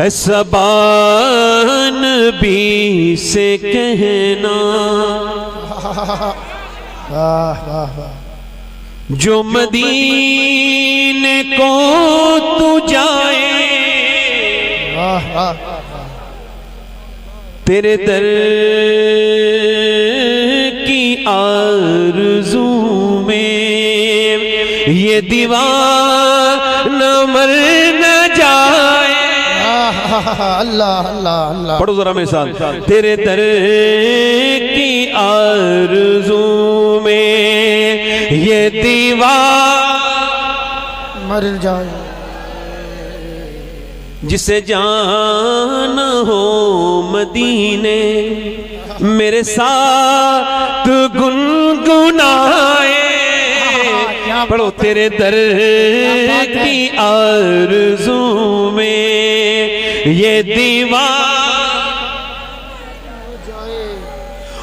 ہے صبا نبی سے کہنا جو مدینے کو تو جائے تیرے در کی آرزو میں یہ دیوانہ مر نہ جائے. اللہ اللہ اللہ پڑھو ذرا میرے ساتھ. تیرے در کی آرزو میں یہ دیوانہ مر جائے. جسے جانا ہو مدینے میرے ساتھ گنگنائے. پڑھو. تیرے در کی آرزو میں یہ دیوانہ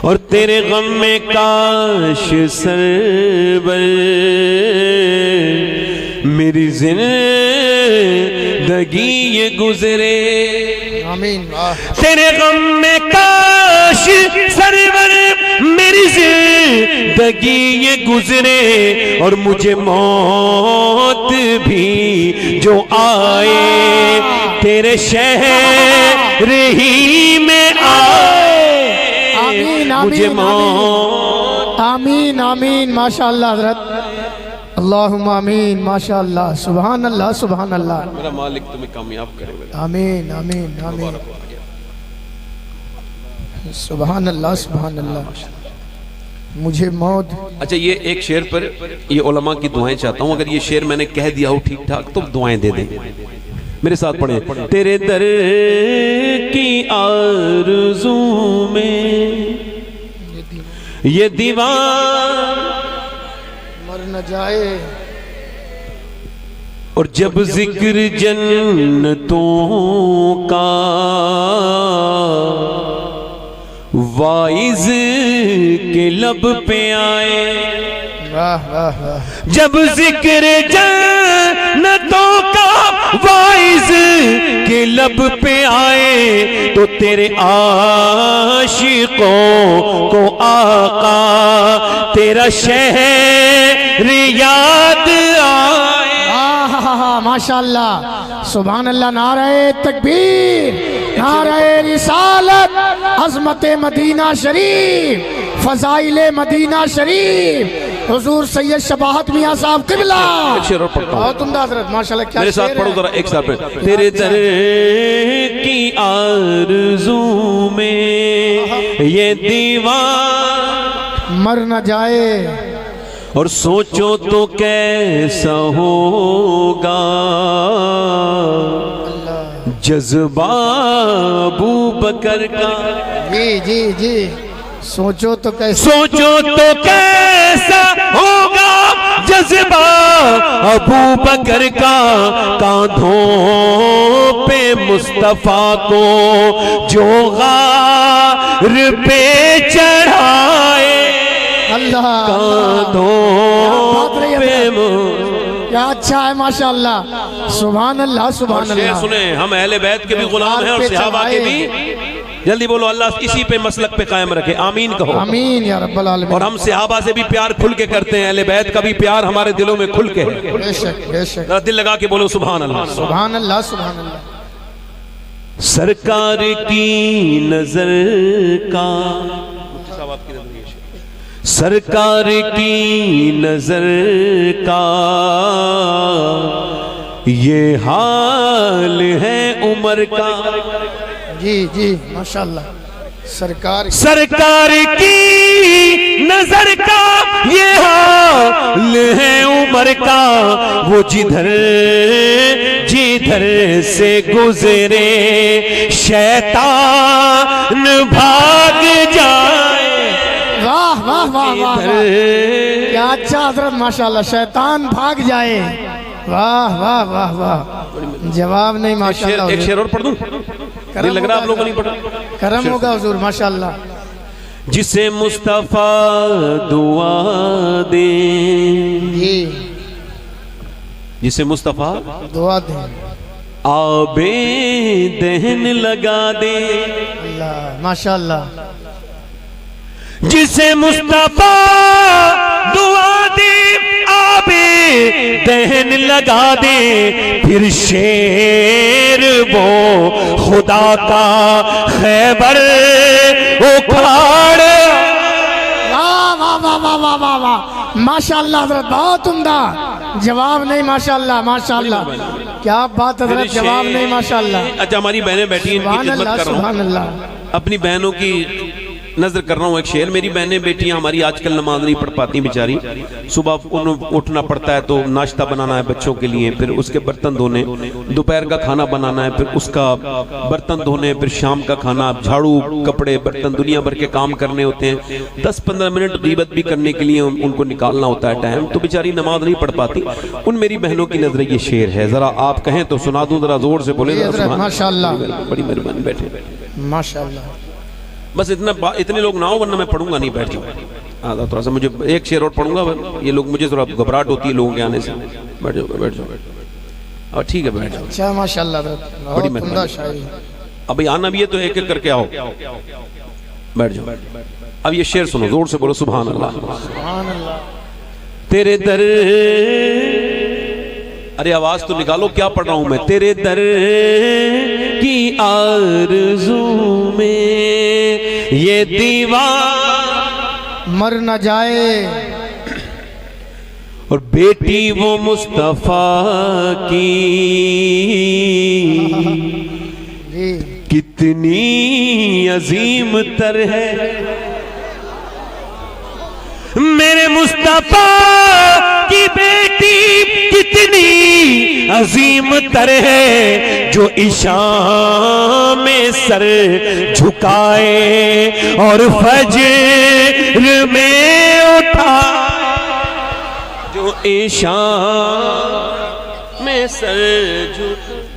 اور تیرے غم میں کاش سرور میری زندگی یہ گزرے. آمین. تیرے غم میں کاش سرور میری زندگی یہ گزرے اور مجھے موت بھی جو آئے تیرے شہر ہی میں آئے. مجھے موت. آمین آمین. ماشاءاللہ حضرت. اللہم آمین. ماشاءاللہ. سبحان اللہ سبحان اللہ. میرا مالک تمہیں کامیاب کرے گا. آمین آمین آمین. سبحان اللہ سبحان اللہ. مجھے موت. اچھا یہ ایک شعر پر یہ علماء کی دعائیں چاہتا ہوں. اگر یہ شعر میں نے کہہ دیا ہو ٹھیک ٹھاک تو دعائیں دے دیں. میرے ساتھ پڑھیں. تیرے در کی آرزو میں یہ دیوان مر نہ جائے. اور جب ذکر جنتوں کا وائز کے لب پہ آئے. جب ذکر جنتوں کا وائز کے لب پہ آئے تو تیرے عاشقوں کو آقا تیرا شہر یاد آئے. ماشاءاللہ. سبحان اللہ. نعرہ تکبیر. نعرہ رسالت. عظمت مدینہ شریف. فضائل مدینہ شریف. حضور سید شباہت میاں صاحب قبلہ. بہت عمدہ حضرت. ماشاءاللہ. کیا میرے ساتھ پڑھو ذرا ایک ساتھ پہ. تیرے در کی آرزو میں یہ دیوان مر نہ جائے. اور سوچو تو کیسا ہوگا جذبہ ابو بکر کا. جی جی جی. سوچو تو کیسا ہوگا جذبہ ابو بکر کا. کاندھوں پہ مصطفیٰ کو جو غار پہ چڑھائے. اللہ. کاندھوں پہ کیا اچھا ہے ماشاءاللہ. سبحان اللہ سبحان اللہ. سنیں ہم اہل بیت کے بھی غلام ہیں اور صحابہ کے بھی. جلدی بولو اللہ اسی پہ مسلک پہ قائم رکھے. آمین کہو. آمین یا رب العالمین. اور ہم صحابہ سے بھی پیار کھل کے کرتے ہیں. اہل بیت کا بھی پیار ہمارے دلوں میں کھل کے ہے. بے شک بے شک. دل لگا کے بولو سبحان اللہ. سبحان اللہ سبحان اللہ. سرکار کی نظر کا سرکار کی نظر کا یہ حال ہے عمر کا. جی جی ماشاءاللہ. سرکار کی نظر کا یہ حال ہے عمر کا. وہ جدھر سے گزرے شیطان بھاگ جائے. واہ واہ واہ واہ. کیا اچھا حضرت. ماشاءاللہ. شیطان بھاگ جائے. واہ واہ واہ واہ. جواب نہیں ماشاءاللہ. ایک شعر اور پڑھ دوں. دل لگ رہا آپ لوگوں نہیں پڑھا. کرم ہوگا حضور ماشاءاللہ. جسے مصطفیٰ دعا دے. جی. جسے مصطفیٰ دعا دیں. آبے دہن لگا دے اللہ ماشاءاللہ جسے مصطفیٰ دعا دے آبے دہن لگا دے پھر شیر وہ خدا کا خیبر اکھاڑ واہ واہ واہ واہ واہ واہ واہ ماشاءاللہ حضرت بہت عمدہ جواب نہیں ماشاءاللہ ماشاءاللہ کیا بات حضرت جواب نہیں ماشاءاللہ اچھا ہماری بہنیں بیٹھی ہیں ان کی سبحان خدمت اللہ کر رہا ہوں سبحان اللہ اپنی بہنوں کی نظر کر رہا ہوں ایک شعر میری بہنیں بیٹیاں ہماری آج کل نماز نہیں پڑھ پاتی بیچاری صبح انہیں اٹھنا پڑتا ہے تو ناشتہ بنانا ہے بچوں کے لیے پھر اس کے برتن دھونے دوپہر کا کھانا بنانا ہے پھر اس کا برتن دھونے پھر شام کا کھانا جھاڑو کپڑے برتن دنیا بھر کے کام کرنے ہوتے ہیں 10-15 منٹ غیبت بھی کرنے کے لیے ان کو نکالنا ہوتا ہے ٹائم تو بیچاری نماز نہیں پڑھ پاتی ان میری بہنوں کی نظر یہ شعر ہے ذرا آپ کہیں تو سنا دوں ذرا زور سے بولے ماشاءاللہ بڑی مہربانی بیٹھے ماشاءاللہ بس اتنے لوگ نہ ہو ورنہ میں پڑھوں گا نہیں بیٹھ جاؤں تھوڑا سا مجھے ایک شعر اور پڑھوں گا یہ لوگ مجھے تھوڑا گھبراہٹ ہوتی ہے لوگوں کے آنے سے بیٹھ جاؤ اور ٹھیک ہے بیٹھ جاؤ اچھا ماشاءاللہ بہت عمدہ شاعری اب آنا بھی ہے تو ایک ایک کر کے آؤ بیٹھ جاؤ اب یہ شعر سنو زور سے بولو سبحان اللہ سبحان اللہ تیرے در ارے آواز تو نکالو کیا پڑھ رہا ہوں میں تیرے در کی آرزو میں یہ دیوار مر نہ جائے اور بیٹی وہ مصطفیٰ کی جی کتنی عظیم تر ہے میرے مصطفیٰ کی بیٹی کتنی عظیم تر ہے جو عشاء میں سر جھکائے اور فجر میں اٹھا جو عشاء میں سر جھکائے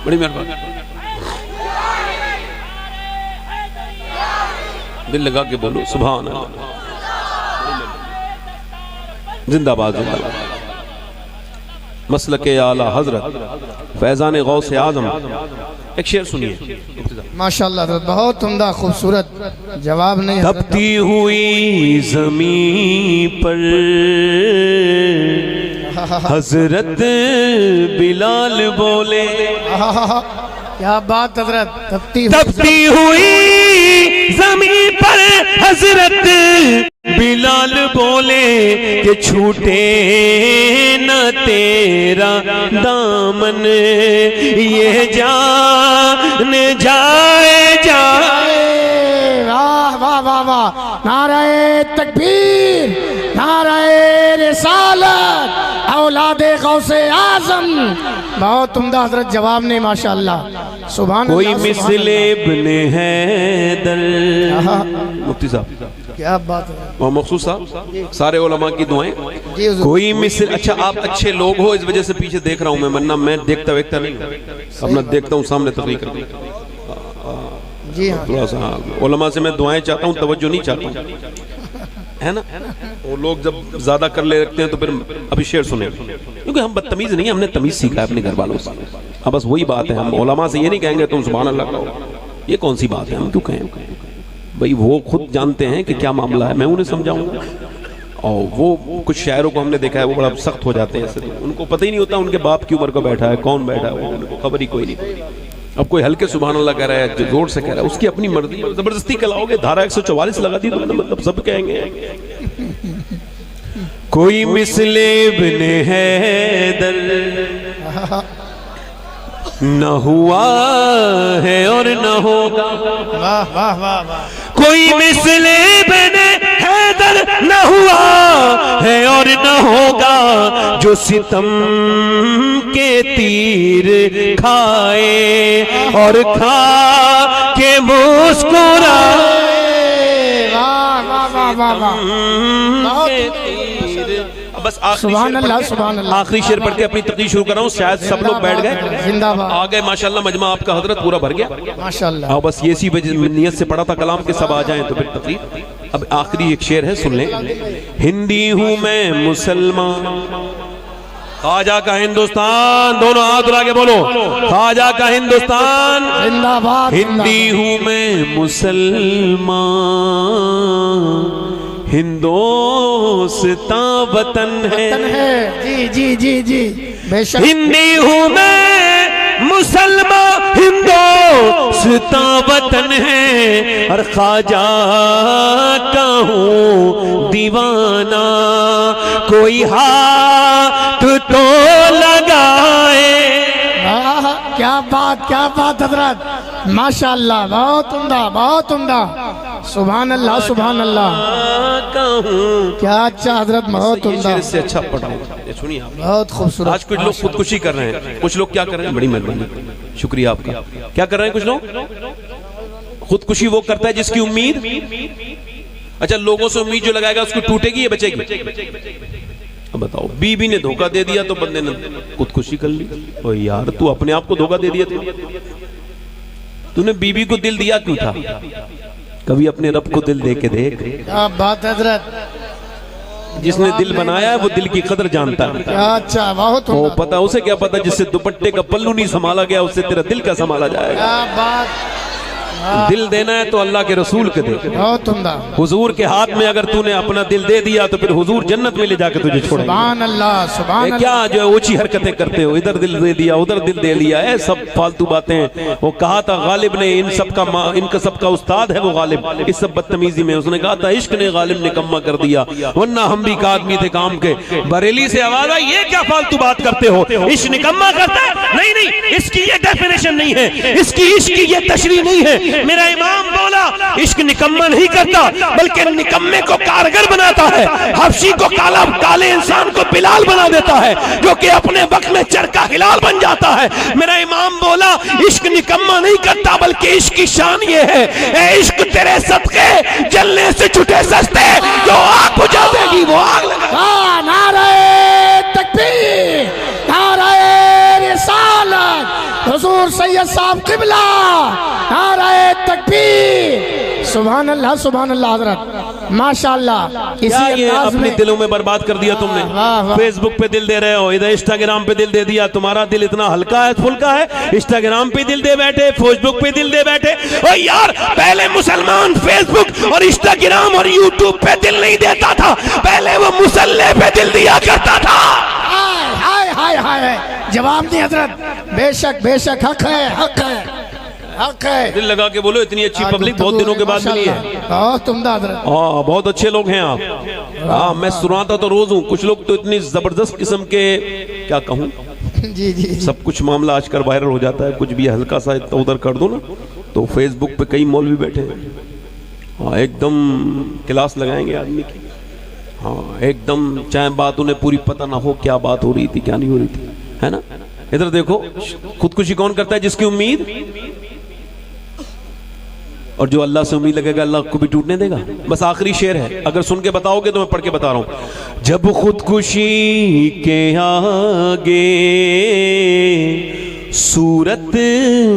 بڑی مہربانی دل لگا کے بولو سبحان اللہ زندہ باد زندہ باد مسلک اعلی حضرت فیضان غوث اعظم ایک شعر سنیے ماشاءاللہ بہت عمدہ خوبصورت جواب نہیں تپتی ہوئی زمین پر حضرت بلال بولے کیا بات حضرت تپتی ہوئی زمین پر حضرت بلال بولے کہ چھوٹے نہ تیرا دامن یہ جان جائے واہ واہ واہ واہ نعرہ تکبیر نعرہ رسالت اولاد غوث اعظم بہت عمدہ حضرت جواب نہیں ماشاءاللہ سبحان کوئی اللہ مثل ابن حیدر مفتی صاحب کیا بات ہے اور مخصوص صاحب سارے علماء کی دعائیں جی حضور کوئی مثل اچھا آپ اچھے لوگ ہو اس وجہ سے پیچھے دیکھ رہا ہوں میں ورنہ میں دیکھتا ویکتا نہیں اپنا دیکھتا ہوں سامنے تقریر کرتا جی ہاں تھوڑا سا علماء سے میں دعائیں چاہتا ہوں توجہ نہیں چاہتا ہوں ہے نا وہ لوگ جب زیادہ کر لے رکھتے ہیں تو پھر ابھی شعر سنیں کیونکہ ہم بدتمیز نہیں ہم نے تمیز سیکھا ہے اپنے گھر والوں سے اب بس وہی بات ہے ہم علماء سے یہ نہیں کہیں گے تم سبحان اللہ کہو یہ کون سی بات ہے ہم کیوں کہیں بھئی وہ خود جانتے ہیں کہ کیا معاملہ ہے میں انہیں سمجھاؤں گا اور وہ کچھ شاعروں کو ہم نے دیکھا ہے وہ بڑا سخت ہو جاتے ہیں ان کو پتہ ہی نہیں ہوتا ان کے باپ کی عمر کا بیٹھا ہے کون بیٹھا ہے ان کو خبر ہی کوئی نہیں اب کوئی ہلکے سبحان اللہ کہہ رہا ہے زور سے کہہ رہا ہے اس کی اپنی مرضی زبردستی کلاؤ گے دھارا 144 لگا دی تو مطلب سب کہیں گے کوئی مثل ابن حیدر نہ ہوا ہے اور نہ ہوگا واہ واہ واہ واہ کوئی مثل ابن حیدر نہ ہوا ہے اور نہ ہوگا جو ستم کے تیر کھائے اور کھا کے مسکرائے واہ واہ واہ واہ واہ کے تیر بس آخری سبحان شعر اللہ، پڑھ کے- سبحان اللہ۔ آخری شعر پڑھ کے اپنی تقریر شروع کر رہا ہوں، شاید سب لوگ بیٹھ گئے، زندہ باد، آ گئے ماشاءاللہ، مجمع آپ کا حضرت پورا بھر گیا۔ ماشاءاللہ۔ آؤ بس یہ اسی نیت سے پڑھا تھا کلام کے سب آ جائیں تو پھر تقریر۔ اب آخری ایک شعر ہے، سن لیں۔ ہندی ہوں میں مسلمان، خواجہ کا ہندوستان، دونوں ہاتھ اٹھا کے بولو، خواجہ کا ہندوستان، زندہ باد، ہندی ہوں میں مسلمان، ہندوستان وطن ہے، جی جی جی جی بے شک، ہندی ہوں میں مسلمان، ہندوستان وطن ہے، اور خواجہ کا ہوں دیوانہ، کوئی ہاتھ تو لگائے۔ کیا بات حضرت، ماشاءاللہ، بہت عمدہ، بہت عمدہ، سبحان اللہ، سبحان اللہ، کیا اچھا حضرت، بہت عمدہ، اس سے اچھا پڑھا ہے، سنیے آپ۔ بہت خوبصورت۔ آج کچھ لوگ خودکشی کر رہے ہیں، کچھ لوگ کیا کر رہے ہیں، بڑی مہربانی، شکریہ آپ کا، کیا کر رہے ہیں کچھ لوگ؟ خودکشی وہ کرتا ہے جس کی امید، اچھا لوگوں سے امید جو لگائے گا اس کو ٹوٹے گی یا بچے گی؟ اب بتاؤ، بی بی نے دھوکہ دے دیا تو بندے نے خودکشی کر لی۔ او یار تو اپنے آپ کو دھوکہ دے دیا تو نے بی بی کو دل دیا کیوں تھا؟ کبھی اپنے رب کو دل دے کے دیکھ، کیا بات حضرت، جس نے دل بنایا ہے وہ دل کی قدر جانتا ہے۔ کیا اچھا، بہت وہ عمدہ، پتا اسے کیا پتا، جس سے دوپٹے کا پلو نہیں سنبھالا گیا اس سے تیرا دل کا سنبھالا جائے گا۔ کیا بات، دل دینا ہے تو اللہ کے رسول کے دے، بہت عمدہ، حضور کے ہاتھ میں اگر تو نے اپنا دل دے دیا تو پھر حضور جنت میں لے جا کے تجھے چھوڑیں گے۔ سبحان اللہ، سبحان اے اللہ، کیا جو ہے اونچی حرکتیں کرتے ہو، ادھر دل دے دیا ادھر دل دے لیا، اے سب فالتو باتیں۔ وہ کہا تھا غالب نے ان کا سب کا استاد ہے وہ غالب، اس سب بدتمیزی میں اس نے کہا تھا عشق نے غالب نکما کر دیا، ورنہ ہم بھی ایک آدمی تھے کام کے۔ بریلی سے آواز آئی، یہ کیا فالتو بات کرتے ہو، عشق نکما کرتا ہے؟ نہیں، اس کی یہ ڈیفینیشن نہیں ہے، اس کی عشق کی یہ تشریح نہیں ہے۔ میرا امام بولا عشق نکما نہیں کرتا بلکہ نکمے کو کارگر بناتا ہے، حبشی کو کالے انسان کو بلال بنا دیتا ہے جو کہ اپنے وقت میں چرکا ہلال بن جاتا ہے۔ میرا امام بولا عشق نکما نہیں کرتا بلکہ عشق کی شان یہ ہے، اے عشق تیرے صدقے جلنے سے چھٹے سستے، جو آگ بجھا دے گی وہ آگ لگا۔ نعرہ تکبیر، نعرہ رسالت، حضور سید صاحب قبلہ، نعرہ تکبیر، سبحان اللہ، سبحان اللہ حضرت، ماشاءاللہ، کیا اسی یہ انداز اپنے میں دلوں میں برباد کر دیا تم نے؟ واہ واہ، فیس بک پہ دل دے رہے ہو، ادھر انسٹاگرام پہ دل دے دیا، تمہارا دل اتنا ہلکا ہے پھلکا ہے، انسٹاگرام پہ دل دے بیٹھے، فیس بک پہ دل دے بیٹھے۔ او یار پہلے مسلمان فیس بک اور انسٹاگرام اور یوٹیوب پہ دل نہیں دیتا تھا، پہلے وہ مصلی پہ دل دیا کرتا تھا۔ ہائے ہائے ہائے، جواب دی حضرت، بے شک بے شک، حق ہے، حق ہے، حق ہے، دل لگا کے بولو، اتنی اچھی پبلک بہت دنوں کے بعد ملی ہے۔ بہت عمدہ حضرت، ہاں بہت اچھے لوگ ہیں آپ، ہاں میں سناتا تو روز ہوں، کچھ لوگ تو اتنی زبردست قسم کے، کیا کہوں، جی جی جی، سب کچھ معاملہ آج کل وائرل ہو جاتا ہے، کچھ بھی ہلکا سا ادھر کر دو نا تو فیس بک پہ کئی مولوی بیٹھے ہیں، ہاں ایک دم کلاس لگائیں گے آدمی کی، ہاں ایک دم چاہے بات انہیں پوری پتہ نہ ہو کیا بات ہو رہی تھی کیا نہیں ہو رہی تھی، ہے نا۔ ادھر دیکھو، خودکشی کون کرتا ہے؟ جس کی امید، اور جو اللہ سے امید لگے گا اللہ کو بھی ٹوٹنے دے گا۔ بس آخری شعر ہے، اگر سن کے بتاؤ گے تو میں پڑھ کے بتا رہا ہوں۔ جب خودکشی کے آگے صورت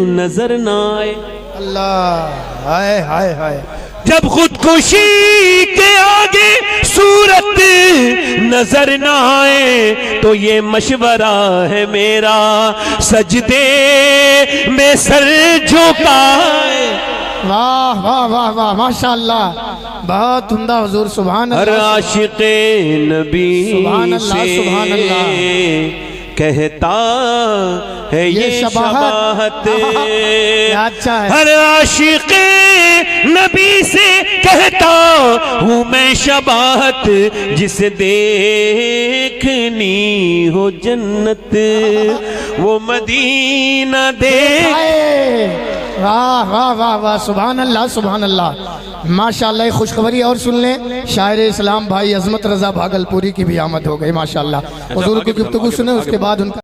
نظر نہ آئے، اللہ، ہائے ہائے ہائے، جب خودکشی کے آگے صورت نظر نہ آئے تو یہ مشورہ ہے میرا سجدے میں سر جھکائے۔ واہ واہ واہ واہ، ماشاءاللہ، بہت عمدہ حضور، سبحان ہر اللہ، عاشق نبی سبحان اللہ، سبحان سے اللہ، کہتا ہے یہ شباہت، کیا اچھا ہے، ہر عاشق نبی سے کہتا ہوں میں شباہت، جسے دیکھنی ہو جنت وہ مدینہ دیکھ۔ واہ واہ واہ واہ، سبحان اللہ، سبحان اللہ، ماشاءاللہ۔ ایک خوشخبری اور سن لیں، شاعر اسلام بھائی عظمت رضا بھاگلپوری کی بھی آمد ہو گئی، ماشاءاللہ، حضور کی گفتگو سنیں، اس کے بعد ان کا